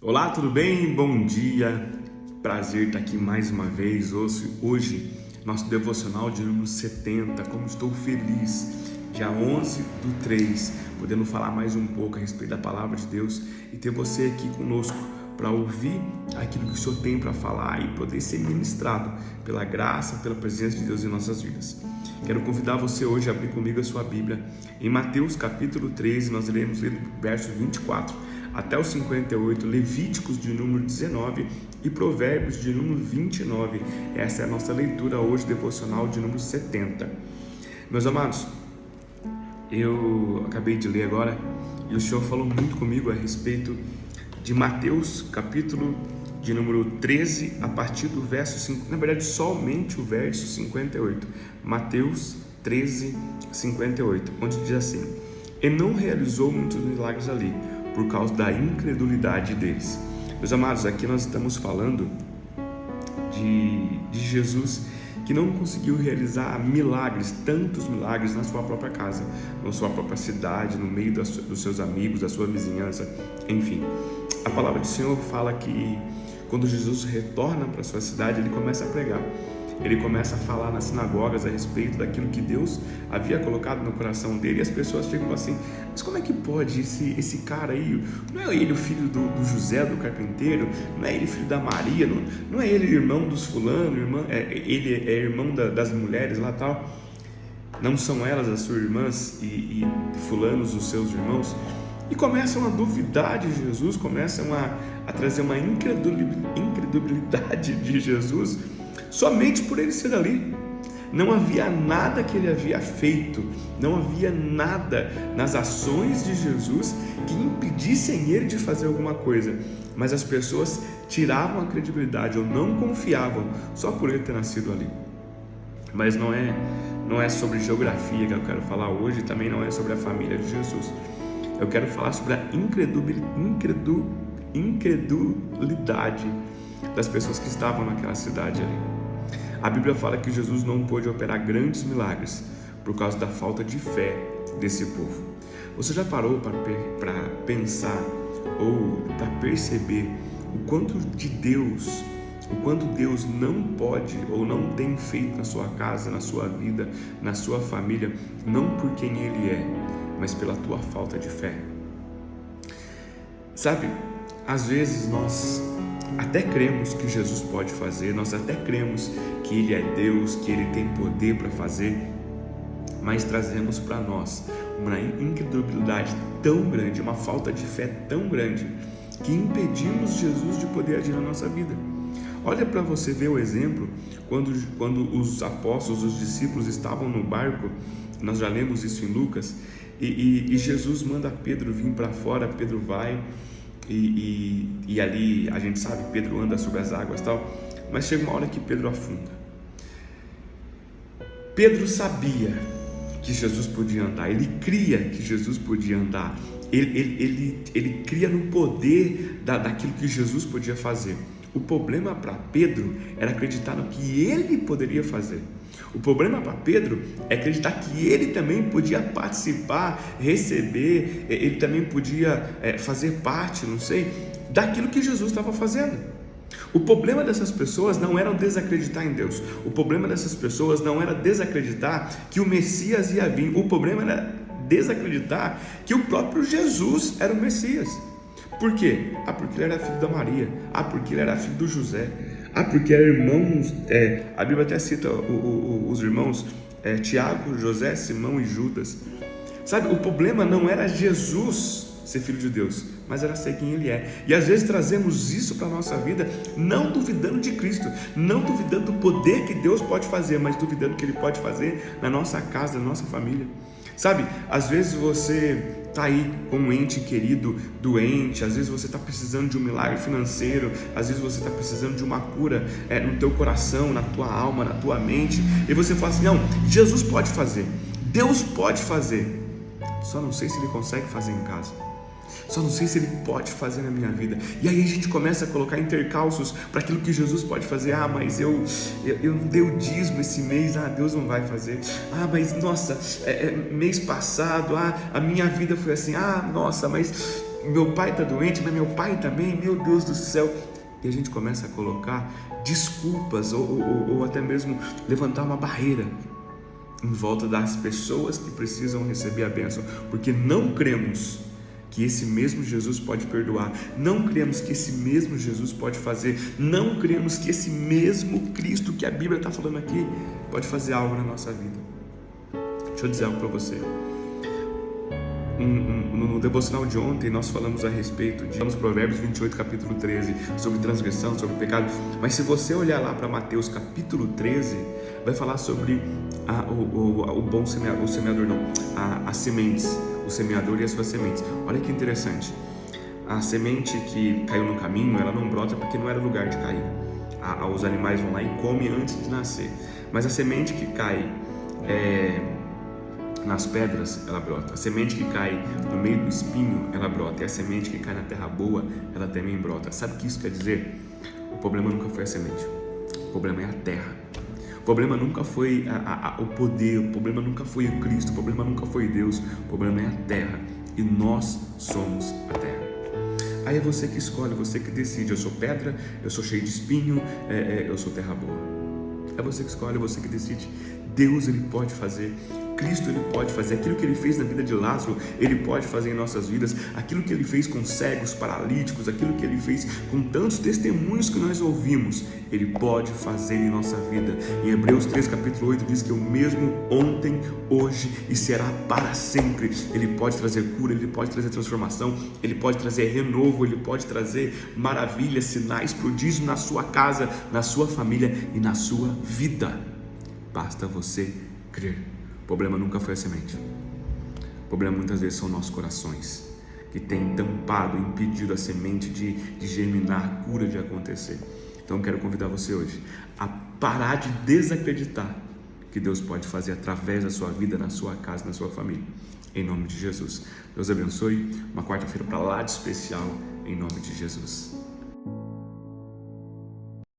Olá, tudo bem? Bom dia, prazer estar aqui mais uma vez. Hoje, nosso devocional de número 70. Como estou feliz, dia 11/3, podendo falar mais um pouco a respeito da palavra de Deus e ter você aqui conosco para ouvir aquilo que o Senhor tem para falar e poder ser ministrado pela graça, pela presença de Deus em nossas vidas. Quero convidar você hoje a abrir comigo a sua Bíblia em Mateus capítulo 13. Nós iremos ler do verso 24 até o 58, Levíticos de número 19 e Provérbios de número 29. Essa é a nossa leitura hoje devocional de número 70. Meus amados, eu acabei de ler agora e o Senhor falou muito comigo a respeito de Mateus capítulo de número 13, a partir do verso 5, na verdade somente o verso 58, Mateus 13, 58, onde diz assim: e não realizou muitos milagres ali, por causa da incredulidade deles. Meus amados, aqui nós estamos falando de Jesus que não conseguiu realizar milagres, tantos milagres na sua própria casa, na sua própria cidade, no meio dos seus amigos, da sua vizinhança, enfim. A palavra do Senhor fala que quando Jesus retorna para a sua cidade, ele começa a pregar. Ele começa a falar nas sinagogas a respeito daquilo que Deus havia colocado no coração dele, e as pessoas chegam assim: mas como é que pode esse cara aí? Não é ele o filho do José, do carpinteiro? Não é ele filho da Maria? Não é ele irmão dos fulano? Ele é irmão das mulheres lá tal? Não são elas as suas irmãs e fulanos os seus irmãos? E começam a duvidar de Jesus, começam a trazer uma incredulidade de Jesus, somente por ele ser ali. Não havia nada que ele havia feito, não havia nada nas ações de Jesus que impedissem ele de fazer alguma coisa, mas as pessoas tiravam a credibilidade ou não confiavam só por ele ter nascido ali. Mas não é sobre geografia que eu quero falar hoje, também não é sobre a família de Jesus. Eu quero falar sobre a incredulidade das pessoas que estavam naquela cidade ali. A Bíblia fala que Jesus não pôde operar grandes milagres por causa da falta de fé desse povo. Você já parou para pensar ou para perceber o quanto Deus não pode ou não tem feito na sua casa, na sua vida, na sua família, não por quem Ele é, mas pela tua falta de fé? Sabe, às vezes nós até cremos que Jesus pode fazer, nós até cremos que Ele é Deus, que Ele tem poder para fazer, mas trazemos para nós uma incredulidade tão grande, uma falta de fé tão grande, que impedimos Jesus de poder agir na nossa vida. Olha para você ver o exemplo, quando os apóstolos, os discípulos estavam no barco, nós já lemos isso em Lucas, e Jesus manda Pedro vir para fora. Pedro vai, e ali a gente sabe, Pedro anda sobre as águas e tal, mas chega uma hora que Pedro afunda. Pedro sabia que Jesus podia andar, ele cria que Jesus podia andar, ele cria no poder daquilo que Jesus podia fazer. O problema para Pedro era acreditar no que ele poderia fazer. O problema para Pedro é acreditar que ele também podia participar, receber, ele também podia fazer parte, não sei, daquilo que Jesus estava fazendo. O problema dessas pessoas não era desacreditar em Deus. O problema dessas pessoas não era desacreditar que o Messias ia vir. O problema era desacreditar que o próprio Jesus era o Messias. Por quê? Porque ele era filho da Maria. Porque ele era filho do José. Porque era irmãos. A Bíblia até cita os irmãos Tiago, José, Simão e Judas. Sabe, o problema não era Jesus ser filho de Deus, mas era ser quem Ele é. E às vezes trazemos isso para a nossa vida, não duvidando de Cristo, não duvidando do poder que Deus pode fazer, mas duvidando que Ele pode fazer na nossa casa, na nossa família. Sabe, às vezes você está aí com um ente querido doente, às vezes você está precisando de um milagre financeiro, às vezes você está precisando de uma cura no teu coração, na tua alma, na tua mente, e você fala assim: não, Jesus pode fazer, Deus pode fazer, só não sei se Ele consegue fazer em casa, só não sei se Ele pode fazer na minha vida. E aí a gente começa a colocar intercalços para aquilo que Jesus pode fazer. Mas eu não dei o dízimo esse mês, Deus não vai fazer. Mas nossa, mês passado, a minha vida foi assim, nossa, mas Meu pai está doente, mas meu pai também, meu Deus do céu. E a gente começa a colocar desculpas ou até mesmo levantar uma barreira em volta das pessoas que precisam receber a bênção, porque não cremos que esse mesmo Jesus pode perdoar, não cremos que esse mesmo Jesus pode fazer, não cremos que esse mesmo Cristo que a Bíblia está falando aqui pode fazer algo na nossa vida. Deixa eu dizer algo para você. No devocional de ontem nós falamos a respeito de Provérbios 28, capítulo 13, sobre transgressão, sobre pecado. Mas se você olhar lá para Mateus capítulo 13, vai falar sobre o bom semeador, o semeador não, as sementes, o semeador e as suas sementes. Olha que interessante. A semente que caiu no caminho, ela não brota porque não era lugar de cair. Os animais vão lá e comem antes de nascer. Mas a semente que cai nas pedras, ela brota. A semente que cai no meio do espinho, ela brota. E a semente que cai na terra boa, ela também brota. Sabe o que isso quer dizer? O problema nunca foi a semente. O problema é a terra. O problema nunca foi o poder. O problema nunca foi o Cristo. O problema nunca foi Deus. O problema é a terra. E nós somos a terra. Aí é você que escolhe, você que decide. Eu sou pedra, eu sou cheio de espinho, eu sou terra boa. É você que escolhe, é você que decide. Deus, Ele pode fazer. Cristo, Ele pode fazer. Aquilo que Ele fez na vida de Lázaro, Ele pode fazer em nossas vidas. Aquilo que Ele fez com cegos, paralíticos, aquilo que Ele fez com tantos testemunhos que nós ouvimos, Ele pode fazer em nossa vida. Em Hebreus 3, capítulo 8, diz que o mesmo ontem, hoje e será para sempre. Ele pode trazer cura, Ele pode trazer transformação, Ele pode trazer renovo, Ele pode trazer maravilhas, sinais, prodígios na sua casa, na sua família e na sua vida. Basta você crer. O problema nunca foi a semente. O problema muitas vezes são nossos corações, que têm tampado, impedido a semente de germinar, a cura de acontecer. Então eu quero convidar você hoje a parar de desacreditar que Deus pode fazer através da sua vida, na sua casa, na sua família. Em nome de Jesus. Deus abençoe. Uma quarta-feira para lá de especial, em nome de Jesus.